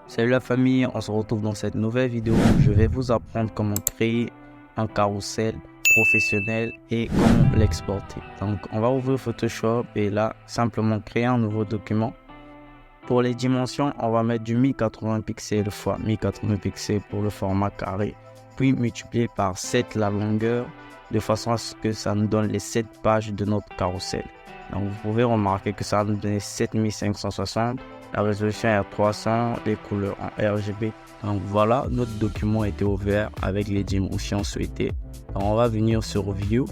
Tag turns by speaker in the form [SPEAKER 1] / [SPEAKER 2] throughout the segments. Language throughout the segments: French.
[SPEAKER 1] Salut la famille, on se retrouve dans cette nouvelle vidéo où je vais vous apprendre comment créer un carrousel professionnel et comment l'exporter. Donc on va ouvrir Photoshop et là simplement créer un nouveau document. Pour les dimensions, on va mettre du 1080 pixels x 1080 pixels pour le format carré, puis multiplier par 7 la longueur de façon à ce que ça nous donne les 7 pages de notre carrousel. Donc vous pouvez remarquer que ça va nous donner 7560. La résolution est à 300, les couleurs en RGB. Donc voilà, notre document a été ouvert avec les dimensions souhaitées. Donc on va venir sur View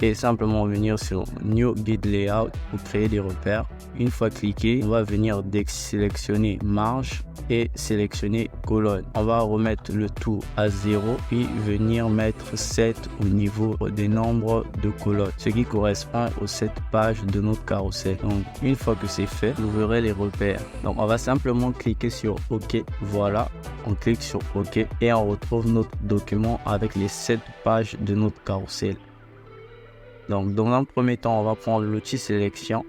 [SPEAKER 1] et simplement venir sur New Grid Layout pour créer des repères. Une fois cliqué, on va venir sélectionner marge et sélectionner colonne. On va remettre le tout à 0 puis venir mettre 7 au niveau des nombres de colonnes, ce qui correspond aux 7 pages de notre carrousel. Donc une fois que c'est fait, vous verrez les repères. Donc on va simplement cliquer sur OK. Voilà, on clique sur OK et on retrouve notre document avec les 7 pages de notre carrousel. Donc dans un premier temps, on va prendre l'outil sélection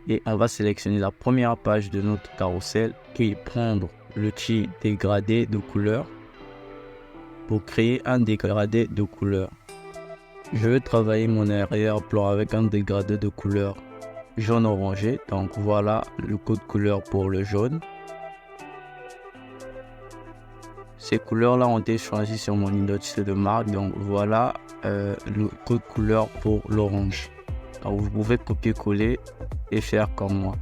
[SPEAKER 1] et on va sélectionner la première page de notre carrousel, puis prendre l'outil dégradé de couleur pour créer un dégradé de couleur. Je vais travailler mon arrière-plan avec un dégradé de couleur jaune orangé. Donc voilà le code couleur pour le jaune. Ces couleurs là ont été choisies sur mon identité de marque. Donc voilà le code couleur pour l'orange. Donc vous pouvez copier-coller et faire comme moi.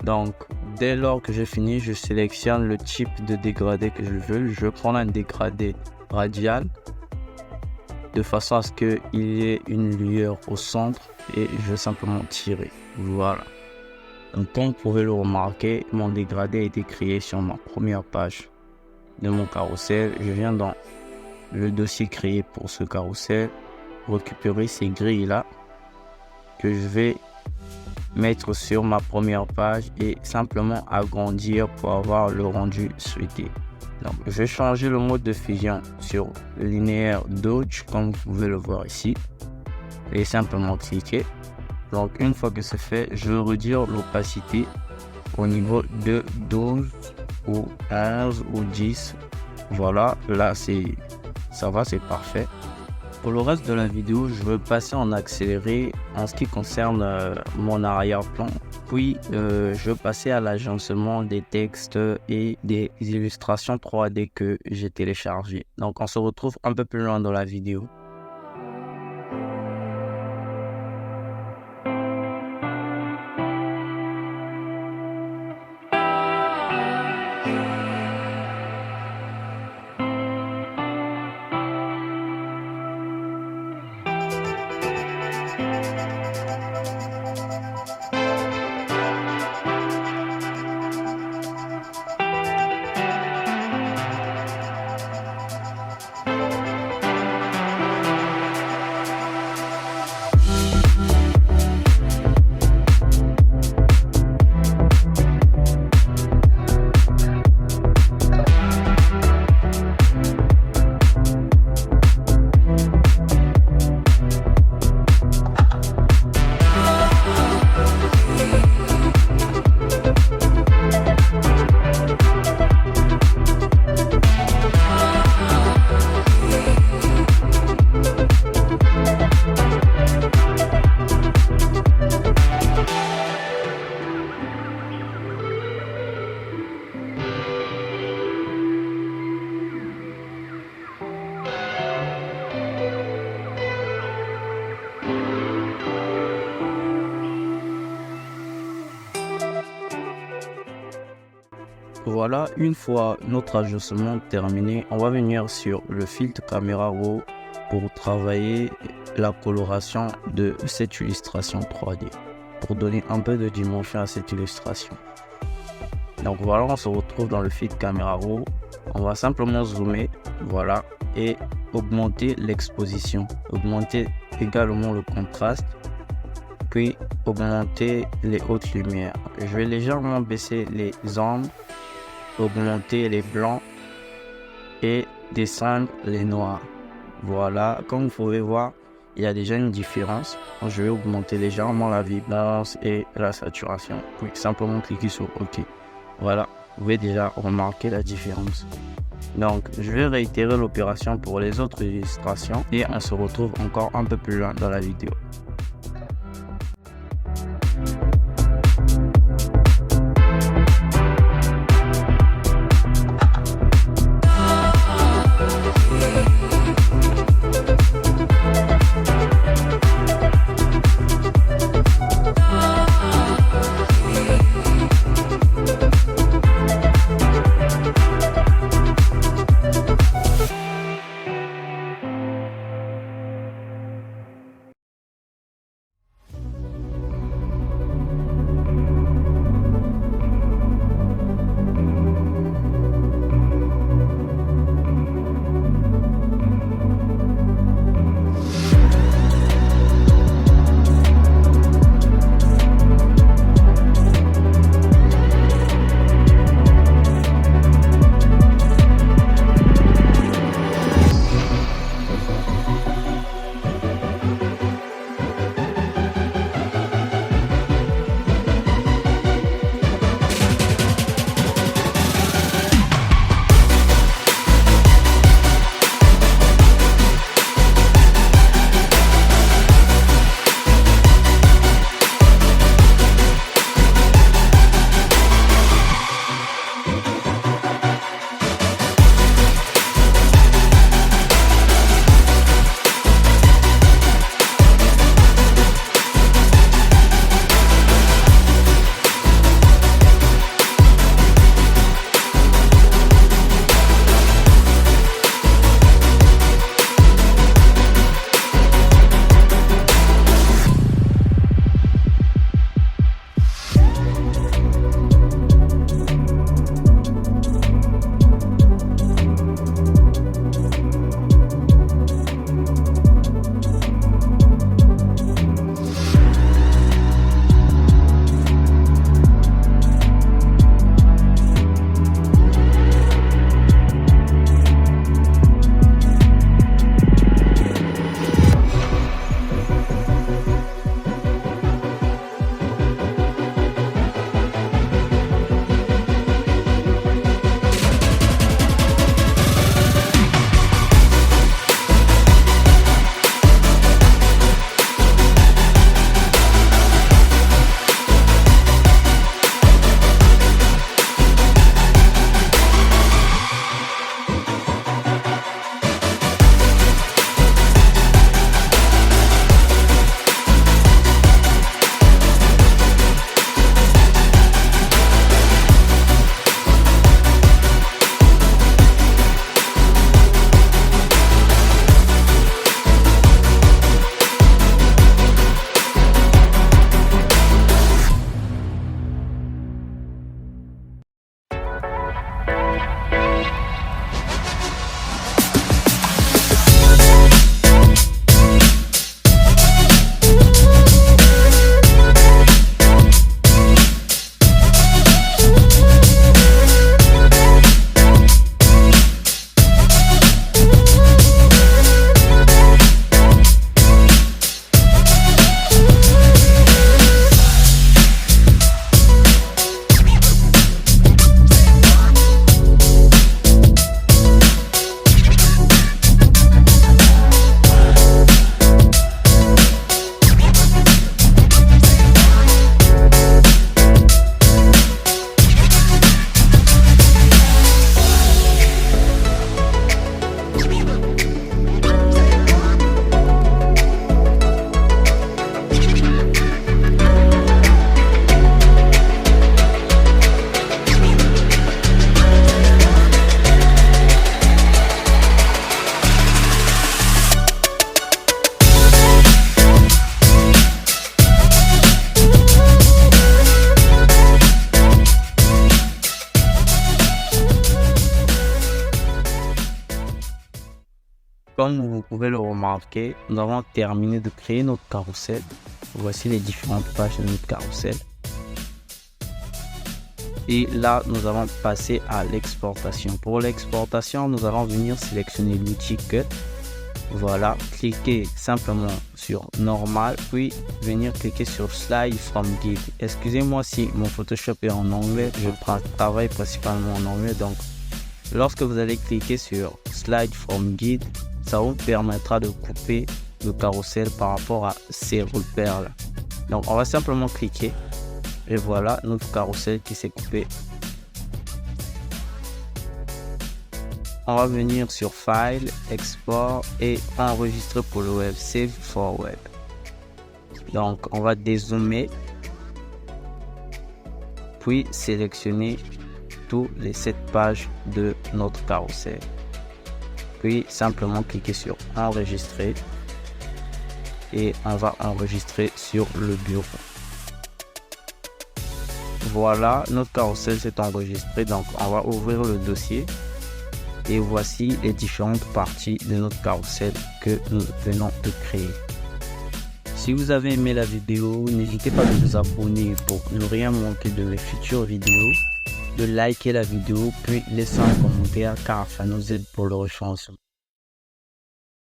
[SPEAKER 1] Donc dès lors que j'ai fini, je sélectionne le type de dégradé que je veux. Je vais prendre un dégradé radial de façon à ce qu'il y ait une lueur au centre et je vais simplement tirer. Voilà. Donc comme vous pouvez le remarquer, mon dégradé a été créé sur ma première page de mon carrousel. Je viens dans le dossier créé pour ce carrousel, récupérer ces grilles là que je vais mettre sur ma première page et simplement agrandir pour avoir le rendu souhaité. Donc je vais changer le mode de fusion sur linéaire Dodge comme vous pouvez le voir ici et simplement cliquer. Donc une fois que c'est fait, je vais réduire l'opacité au niveau de 12 ou 15 ou 10. Voilà, là ça va, c'est parfait. Pour le reste de la vidéo, je vais passer en accéléré en ce qui concerne mon arrière-plan. Puis, je vais passer à l'agencement des textes et des illustrations 3D que j'ai téléchargées. Donc, on se retrouve un peu plus loin dans la vidéo. Voilà, une fois notre ajustement terminé, on va venir sur le filtre caméra raw pour travailler la coloration de cette illustration 3D pour donner un peu de dimension à cette illustration. Donc voilà, on se retrouve dans le filtre caméra raw. On va simplement zoomer, voilà, et augmenter l'exposition, augmenter également le contraste, puis augmenter les hautes lumières. Je vais légèrement baisser les ombres, augmenter les blancs et descendre les noirs. Voilà, comme vous pouvez voir, il y a déjà une différence. Je vais augmenter légèrement la vibrance et la saturation, puis simplement cliquer sur OK. Voilà, Vous pouvez déjà remarquer la différence. Donc, je vais réitérer l'opération pour les autres illustrations et on se retrouve encore un peu plus loin dans la vidéo. Comme vous pouvez le remarquer, nous avons terminé de créer notre carrousel. Voici les différentes pages de notre carrousel. Et là, nous allons passer à l'exportation. Pour l'exportation, nous allons venir sélectionner l'outil Cut. Voilà, cliquez simplement sur normal, puis venir cliquer sur slide from guide. Excusez-moi si mon Photoshop est en anglais, je travaille principalement en anglais, donc lorsque vous allez cliquer sur slide from guide, ça vous permettra de couper le carrousel par rapport à ces repères là. Donc on va simplement cliquer et voilà notre carrousel qui s'est coupé. On va venir sur File, Export et enregistrer pour le web, Save for Web. Donc on va dézoomer, puis sélectionner tous les 7 pages de notre carrousel. Puis simplement cliquer sur Enregistrer et on va enregistrer sur le bureau. Voilà, notre carrousel s'est enregistré, donc on va ouvrir le dossier. Et voici les différentes parties de notre carrousel que nous venons de créer. Si vous avez aimé la vidéo, n'hésitez pas à vous abonner pour ne rien manquer de mes futures vidéos, de liker la vidéo puis laisser un commentaire car ça nous aide pour le référencement.